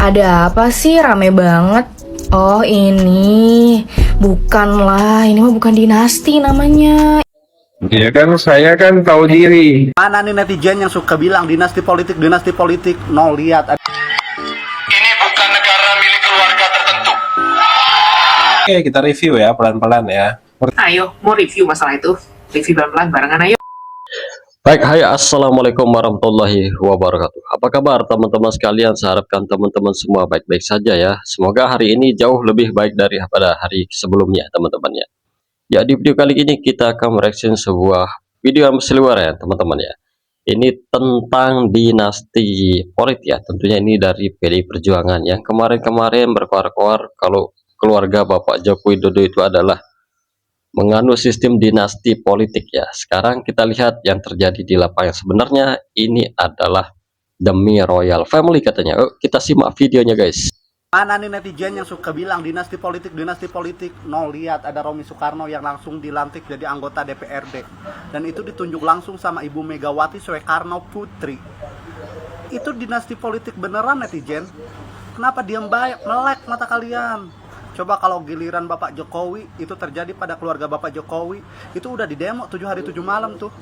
Ada apa sih rame banget? Oh ini, bukanlah, ini mah bukan dinasti namanya. Ya kan saya kan tahu diri. Mana nih netizen yang suka bilang dinasti politik, no lihat. Ini bukan negara milik keluarga tertentu. Oke, kita review ya, pelan-pelan ya. Ayo, mau review masalah itu. Review pelan-pelan barengan ayo. Baik, hai, assalamualaikum warahmatullahi wabarakatuh. Apa kabar teman-teman sekalian? Saya harapkan teman-teman semua baik-baik saja ya. Semoga hari ini jauh lebih baik daripada hari sebelumnya teman-teman ya. Ya, di video kali ini kita akan mereaction sebuah video yang seliwer ya teman-teman ya. Ini tentang dinasti politik ya. Tentunya ini dari PDI Perjuangan yang kemarin-kemarin berkoar-koar kalau keluarga Bapak Joko Widodo itu adalah menganut sistem dinasti politik ya. Sekarang kita lihat yang terjadi di lapangan. Sebenarnya ini adalah demi royal family katanya. Kita simak videonya guys. Mana nih netizen yang suka bilang dinasti politik, no lihat ada Romi Soekarno yang langsung dilantik jadi anggota DPRD. Dan itu ditunjuk langsung sama Ibu Megawati Soekarno Putri. Itu dinasti politik beneran netizen. Kenapa diam baik, melek mata kalian? Coba kalau giliran Bapak Jokowi itu terjadi pada keluarga Bapak Jokowi, itu udah di demo 7 hari 7 malam tuh.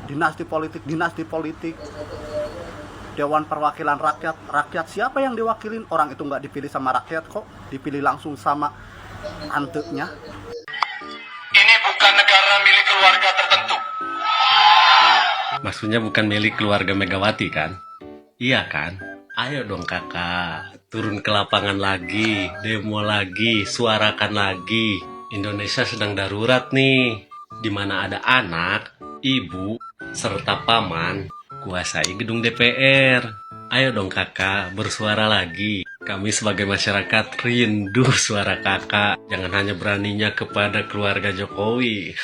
Dinasti politik. Dewan Perwakilan Rakyat siapa yang diwakilin? Orang itu nggak dipilih sama rakyat kok, dipilih langsung sama antenya. Ini bukan negara milik keluarga tertentu. Maksudnya bukan milik keluarga Megawati kan? Iya kan? Ayo dong kakak, turun ke lapangan lagi, demo lagi, suarakan lagi. Indonesia sedang darurat nih, di mana ada anak, ibu, serta paman kuasai gedung DPR. Ayo dong kakak, bersuara lagi. Kami sebagai masyarakat rindu suara kakak. Jangan hanya beraninya kepada keluarga Jokowi.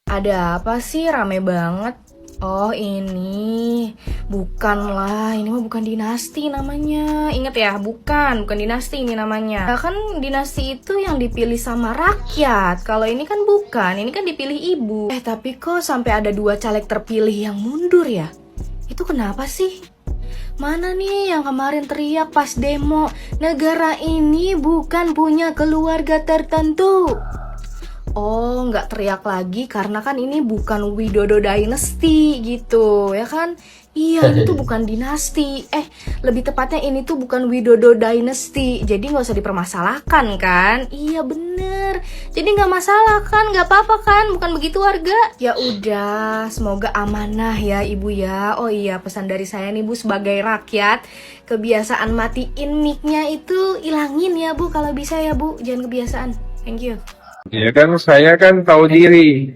Ada apa sih rame banget? Oh ini, bukanlah, ini mah bukan dinasti namanya. Ingat ya, bukan dinasti ini namanya. Nah, kan dinasti itu yang dipilih sama rakyat. Kalau ini kan bukan, ini kan dipilih ibu. Tapi kok sampai ada 2 caleg terpilih yang mundur ya? Itu kenapa sih? Mana nih yang kemarin teriak pas demo, negara ini bukan punya keluarga tertentu. Oh, nggak teriak lagi karena kan ini bukan Widodo Dynasty gitu, ya kan? Iya, ini tuh bukan dinasti. Lebih tepatnya ini tuh bukan Widodo Dynasty. Jadi nggak usah dipermasalahkan kan? Iya bener. Jadi nggak masalah kan? Nggak apa-apa kan? Bukan begitu warga? Ya udah, semoga amanah ya ibu ya. Oh iya, pesan dari saya nih bu sebagai rakyat, kebiasaan matiin mic-nya itu ilangin ya bu kalau bisa ya bu. Jangan kebiasaan. Thank you. Ya kan saya kan tahu diri.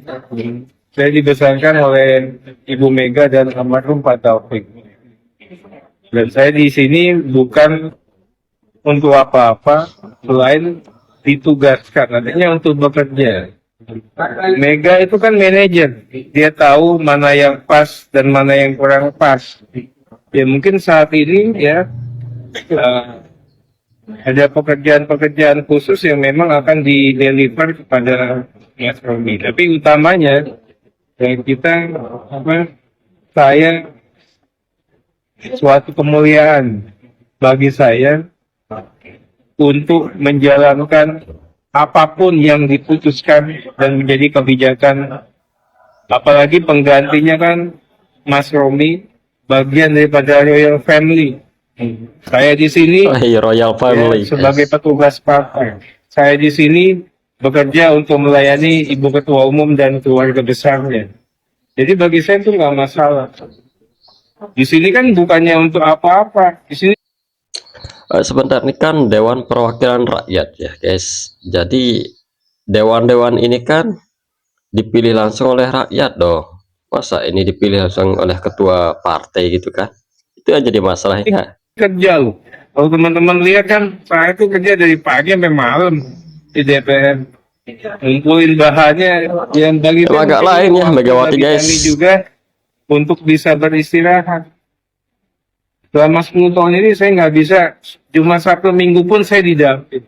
Saya dibesarkan oleh Ibu Mega dan almarhum Pak Taufik. Dan saya di sini bukan untuk apa-apa selain ditugaskan, adanya untuk bekerja. Mega itu kan manajer, dia tahu mana yang pas dan mana yang kurang pas. Ya mungkin saat ini ya ada pekerjaan-pekerjaan khusus yang memang akan di-deliver kepada Mas Romi. Tapi utamanya saya suatu kemuliaan bagi saya untuk menjalankan apapun yang diputuskan dan menjadi kebijakan, apalagi penggantinya kan Mas Romi bagian daripada Royal Family. Saya di sini Royal Family ya, sebagai petugas partai. Saya di sini bekerja untuk melayani Ibu Ketua Umum dan keluarga besarnya. Jadi bagi saya itu nggak masalah. Di sini kan bukannya untuk apa-apa. Di sini sebentar, ini kan Dewan Perwakilan Rakyat ya guys. Jadi dewan-dewan ini kan dipilih langsung oleh rakyat dong. Masa ini dipilih langsung oleh ketua partai gitu kan? Itu yang jadi masalahnya. kerja loh. Kalau teman-teman lihat kan, saya itu kerja dari pagi sampai malam di DPR, ngumpulin bahannya yang bagi agak lain ya Megawati guys. Kami juga untuk bisa beristirahat. Selama 10 tahun ini saya nggak bisa, cuma 1 minggu pun saya didamping.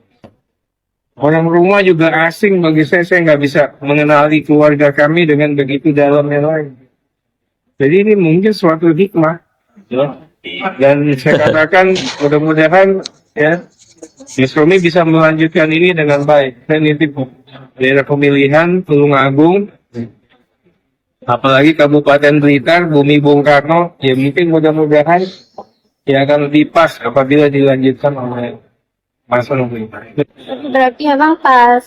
Orang rumah juga asing bagi saya nggak bisa mengenali keluarga kami dengan begitu dalamnya lagi. Jadi ini mungkin suatu hikmah. Ya. Dan saya katakan mudah-mudahan ya Mas Romi bisa melanjutkan ini dengan baik. Saya nitip daerah pemilihan Tulungagung, apalagi Kabupaten Blitar, Bumi Bung Karno, ya mungkin mudah-mudahan ya akan lebih pas apabila dilanjutkan oleh Mas Romi. Berarti emang pas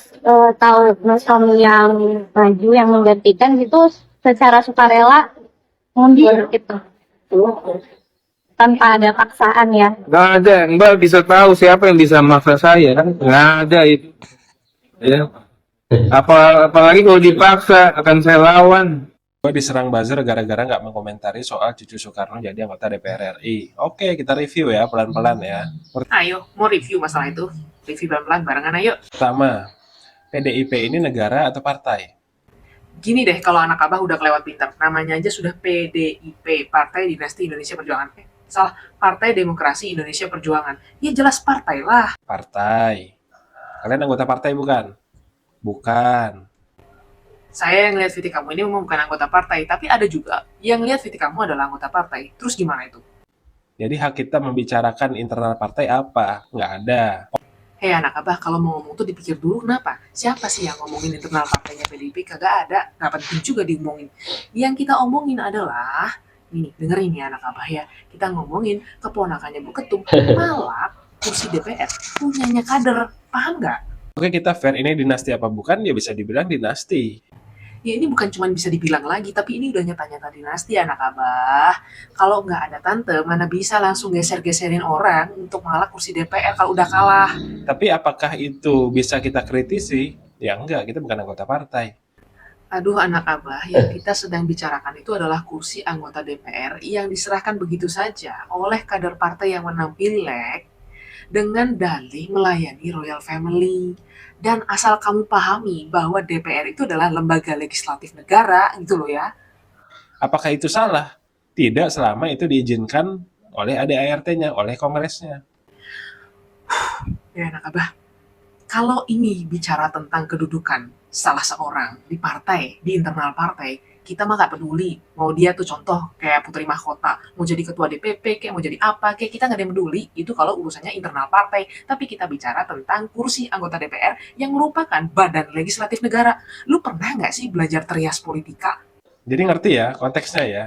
tahu Mas Romi yang maju yang menggantikan itu secara sukarela mundur gitu tanpa ada paksaan ya. Nggak ada, Mbak bisa tahu siapa yang bisa maksa saya kan? Nggak ada itu. Ya. Apalagi kalau dipaksa akan saya lawan. Gue diserang buzzer gara-gara nggak mengomentari soal Cucu Soekarno jadi anggota DPR RI. Oke, kita review ya pelan-pelan ya. Ayo, mau review masalah itu. Review pelan-pelan barengan, ayo. Pertama, PDIP ini negara atau partai? Gini deh, kalau anak abah udah kelewat pintar. Namanya aja sudah PDIP, Partai Dinasti Indonesia Perjuangan. Salah, Partai Demokrasi Indonesia Perjuangan. Ya jelas partai lah. Partai. Kalian anggota partai bukan? Bukan. Saya yang lihat VT kamu ini memang bukan anggota partai, tapi ada juga yang lihat VT kamu adalah anggota partai. Terus gimana itu? Jadi hak kita membicarakan internal partai apa? Nggak ada. Hei anak abah, kalau mau ngomong tuh dipikir dulu kenapa? Siapa sih yang ngomongin internal partainya PDIP? Kagak ada, nggak penting juga diomongin. Yang kita omongin adalah, nih dengerin nih anak abah ya, kita ngomongin keponakannya Bu Ketum, malah kursi DPR punyanya kader, paham nggak? Oke, kita fair, ini dinasti apa bukan? Ya bisa dibilang dinasti. Ya ini bukan cuma bisa dibilang lagi, tapi ini udah nyata-nyata dinasti anak abah. Kalau nggak ada tante, mana bisa langsung geser-geserin orang untuk mengalah kursi DPR kalau udah kalah. Tapi apakah itu bisa kita kritisi? Ya enggak, kita bukan anggota partai. Aduh anak abah, yang kita sedang bicarakan itu adalah kursi anggota DPR yang diserahkan begitu saja oleh kader partai yang menang pileg dengan dalih melayani Royal Family. Dan asal kamu pahami bahwa DPR itu adalah lembaga legislatif negara, gitu loh ya. Apakah itu salah? Tidak, selama itu diizinkan oleh ADART-nya, oleh Kongresnya. Ya anak abah, kalau ini bicara tentang kedudukan salah seorang di partai, di internal partai, kita mah gak peduli. Mau dia tuh contoh kayak Putri Mahkota, mau jadi ketua DPP, kayak mau jadi apa, kayak kita gak ada yang peduli. Itu kalau urusannya internal partai. Tapi kita bicara tentang kursi anggota DPR yang merupakan badan legislatif negara. Lu pernah gak sih belajar trias politika? Jadi ngerti ya konteksnya ya.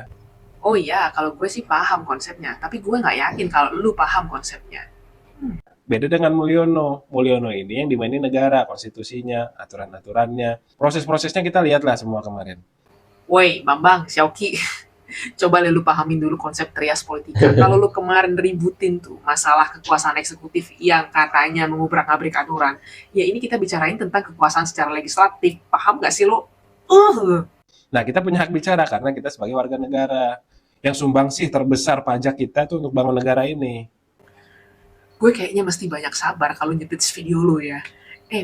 Oh iya, kalau gue sih paham konsepnya. Tapi gue gak yakin kalau lu paham konsepnya. Beda dengan Mulyono. Mulyono ini yang dimainin negara, konstitusinya, aturan-aturannya. Proses-prosesnya kita lihatlah semua kemarin. Woi, Bambang, Xiaoki, coba lu pahamin dulu konsep trias politika. Kalau lu kemarin ributin tuh masalah kekuasaan eksekutif yang katanya mengubrak-abrik aturan, ya ini kita bicarain tentang kekuasaan secara legislatif. Paham gak sih lo? Nah, kita punya hak bicara karena kita sebagai warga negara. Yang sumbangsih terbesar pajak kita tuh untuk bangun negara ini. Gue kayaknya mesti banyak sabar kalau nyetit video lu ya.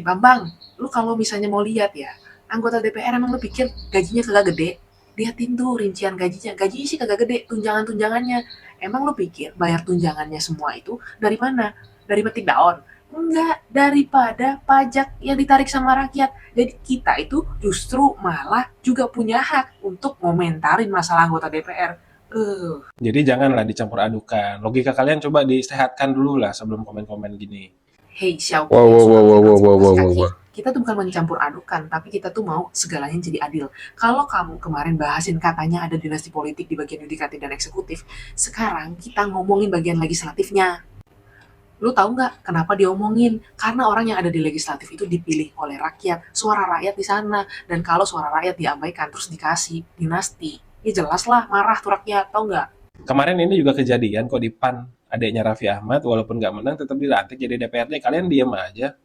Bambang, lu kalau misalnya mau lihat ya, anggota DPR emang lu pikir gajinya kagak gede? Liatin tuh rincian gajinya. Gajinya sih kagak gede, tunjangan-tunjangannya. Emang lu pikir bayar tunjangannya semua itu dari mana? Dari petik daun? Enggak, daripada pajak yang ditarik sama rakyat. Jadi kita itu justru malah juga punya hak untuk ngomentarin masalah anggota DPR. Jadi janganlah dicampur adukan. Logika kalian coba disehatkan dulu lah sebelum komen-komen gini. Hei, Xiaoki, Wow. kita tuh bukan mencampur adukan, tapi kita tuh mau segalanya jadi adil. Kalau kamu kemarin bahasin katanya ada dinasti politik di bagian yudikatif dan eksekutif, sekarang kita ngomongin bagian legislatifnya. Lu tahu nggak kenapa diomongin? Karena orang yang ada di legislatif itu dipilih oleh rakyat, suara rakyat di sana. Dan kalau suara rakyat diabaikan terus dikasih dinasti, ya jelas lah marah tuh rakyat, tau nggak? Kemarin ini juga kejadian kok di PAN. Adiknya Raffi Ahmad walaupun nggak menang tetap dilantik jadi DPRD. Kalian diem aja.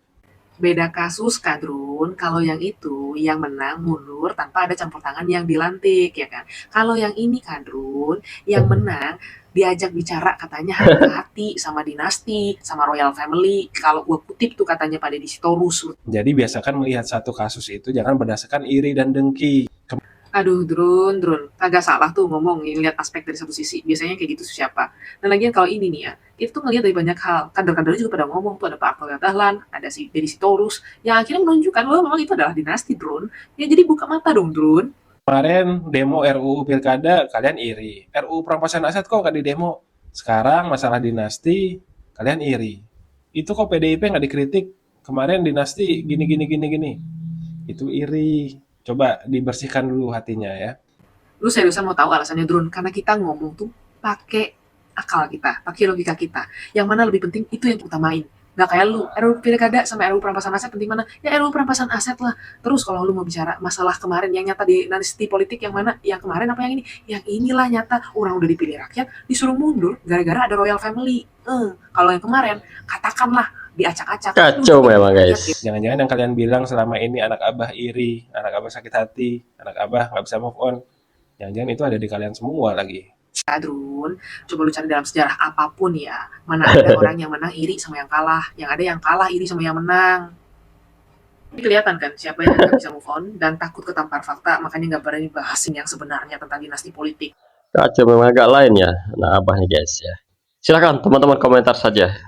Beda kasus Kadrun, kalau yang itu yang menang mundur tanpa ada campur tangan yang dilantik ya kan. Kalau yang ini Kadrun, yang menang diajak bicara katanya hati-hati sama dinasti, sama Royal Family. Kalau gue kutip tuh katanya pada di Sitorus. Jadi biasakan melihat satu kasus itu jangan berdasarkan iri dan dengki. Aduh, Drun, kagak salah tuh ngomong, lihat aspek dari satu sisi. Biasanya kayak gitu siapa. Dan lagian kalau ini nih ya, itu tuh ngelihat dari banyak hal. Kader-kadernya juga pada ngomong tuh, ada Pak Arto Dahlan, ada si Deddy Sitorus, yang akhirnya menunjukkan bahwa memang itu adalah dinasti, Drun. Ya jadi buka mata dong, Drun. Kemarin demo RUU Pilkada kalian iri. RUU perampasan aset kok nggak di demo? Sekarang masalah dinasti, kalian iri. Itu kok PDIP nggak dikritik? Kemarin dinasti gini. Itu iri. Coba dibersihkan dulu hatinya ya. Lu seriusan mau tahu alasannya Drone? Karena kita ngomong tuh pakai akal kita, pakai logika kita. Yang mana lebih penting itu yang utamain. Nggak kayak lu, RUU Pilkada sama RUU perampasan aset penting mana? Ya RUU perampasan aset lah. Terus kalau lu mau bicara masalah kemarin yang nyata di dinasti politik yang mana? Yang kemarin apa yang ini? Yang inilah nyata. Orang udah dipilih rakyat, disuruh mundur gara-gara ada royal family. Kalau yang kemarin, katakanlah diacak-acak. Kacau memang guys. Jangan-jangan yang kalian bilang selama ini anak abah iri, anak abah sakit hati, anak abah nggak bisa move on. Jangan-jangan itu ada di kalian semua lagi. Drun, coba lu cari dalam sejarah apapun ya, mana ada orang yang menang iri sama yang kalah, yang ada yang kalah iri sama yang menang. Ini kelihatan kan siapa yang nggak bisa move on dan takut ketampar fakta, makanya nggak berani bahas yang sebenarnya tentang dinasti politik. Kacau memang agak lain ya, nah abahnya guys ya. Silakan teman-teman komentar saja.